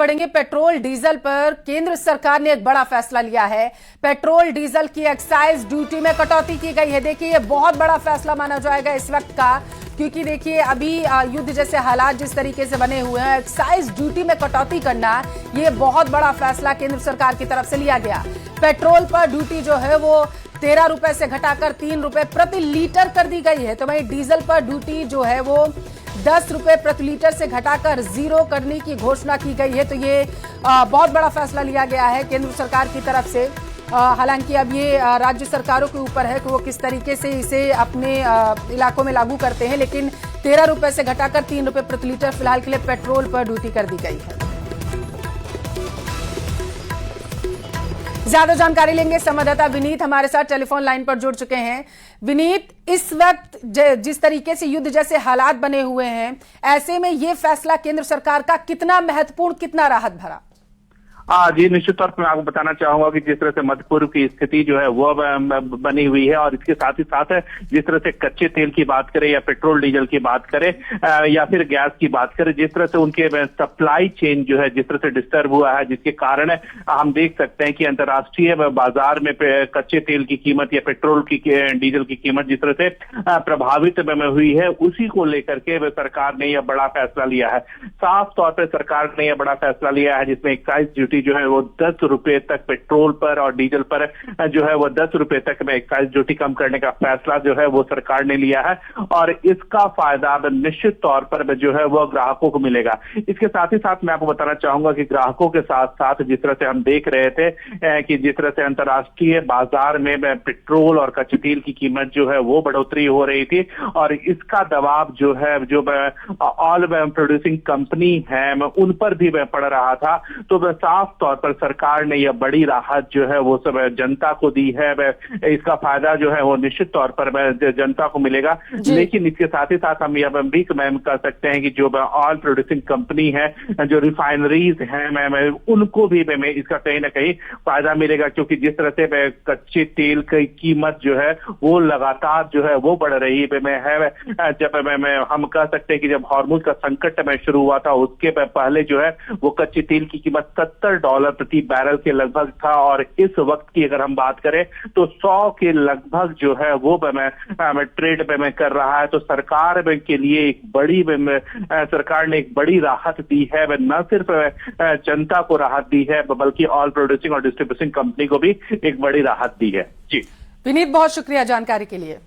बढ़ेंगे petrol diesel पर। केंद्र सरकार ने एक बड़ा फैसला लिया है। पेट्रोल डीजल की एक्साइज ड्यूटी में कटौती की गई है। देखिए, ये बहुत बड़ा फैसला माना जाएगा इस वक्त का, क्योंकि देखिए अभी युद्ध जैसे हालात जिस तरीके से बने हुए हैं, एक्साइज ड्यूटी में कटौती करना ये बहुत बड़ा फैसला केंद्र सरकार की तरफ से लिया गया। पेट्रोल पर ड्यूटी जो है वो 13 रुपए से घटाकर 3 रुपए प्रति लीटर कर दी गई है। तो वहीं डीजल पर ड्यूटी जो है वो 10 रुपए प्रति लीटर से घटाकर 0 करने की घोषणा की गई है। तो ये बहुत बड़ा फैसला लिया गया है केंद्र सरकार की तरफ से। हालांकि अब ये राज्य सरकारों के ऊपर है कि वो किस तरीके से इसे अपने इलाकों में लागू करते हैं, लेकिन 13 रुपए से घटाकर 3 रुपए प्रति लीटर फिलहाल के लिए पेट्रोल पर ड्यूटी कर दी गई है। ज्यादा जानकारी लेंगे, संवाददाता विनीत हमारे साथ टेलीफोन लाइन पर जुड़ चुके हैं। विनीत, इस वक्त जिस तरीके से युद्ध जैसे हालात बने हुए हैं, ऐसे में ये फैसला केंद्र सरकार का कितना महत्वपूर्ण, कितना राहत भरा? जी, निश्चित तौर पर मैं आपको बताना चाहूंगा कि जिस तरह से मध्य पूर्व की स्थिति जो है वो बनी हुई है, और इसके साथ ही साथ जिस तरह से कच्चे तेल की बात करें या पेट्रोल डीजल की बात करें या फिर गैस की बात करें, जिस तरह से उनके सप्लाई चेन जो है जिस तरह से डिस्टर्ब हुआ है, जिसके कारण हम देख सकते हैं कि अंतर्राष्ट्रीय बाजार में कच्चे तेल की कीमत या पेट्रोल की डीजल की कीमत जिस तरह से प्रभावित हुई है, उसी को लेकर के सरकार ने यह बड़ा फैसला लिया है। साफ तौर पर सरकार ने यह बड़ा फैसला लिया है जिसमें एक्साइज ड्यूटी जो है वो 10 रुपए तक पेट्रोल पर और डीजल पर जो है वो 10 रुपए तक में एक्साइज ड्यूटी कम करने का फैसला जो है वो सरकार ने लिया है, और इसका फायदा निश्चित तौर पर जो है वो ग्राहकों को मिलेगा। इसके साथ ही साथ मैं आपको बताना चाहूंगा कि ग्राहकों के साथ साथ जिस तरह से हम देख रहे थे कि जिस तरह से अंतर्राष्ट्रीय बाजार में पेट्रोल और कच्चे तेल की कीमत जो है वो बढ़ोतरी हो रही थी, और इसका दबाव जो है जो ऑयल प्रोड्यूसिंग कंपनी है उन पर भी पड़ रहा था। तो साफ तौर पर सरकार ने यह बड़ी राहत जो है वो सब जनता को दी है। इसका फायदा जो है वो निश्चित तौर पर जनता को मिलेगा, लेकिन इसके साथ ही साथ हम यह भी कह सकते हैं कि जो ऑयल प्रोड्यूसिंग कंपनी है, जो रिफाइनरीज हैं, उनको भी इसका कहीं ना कहीं फायदा मिलेगा, क्योंकि जिस तरह से कच्चे तेल की कीमत जो है वो लगातार जो है वो बढ़ रही है। जब हम कह सकते हैं कि जब हॉर्मुज का संकट में शुरू हुआ था, उसके पहले जो है वो कच्चे तेल की कीमत $70 प्रति बैरल के लगभग था, और इस वक्त की अगर हम बात करें तो 100 के लगभग जो है वो ट्रेड पे में कर रहा है। तो सरकार के लिए एक बड़ी सरकार ने एक बड़ी राहत दी है। न सिर्फ जनता को राहत दी है, बल्कि ऑयल प्रोड्यूसिंग और डिस्ट्रीब्यूशन कंपनी को भी एक बड़ी राहत दी है। जी विनीत, बहुत शुक्रिया जानकारी के लिए।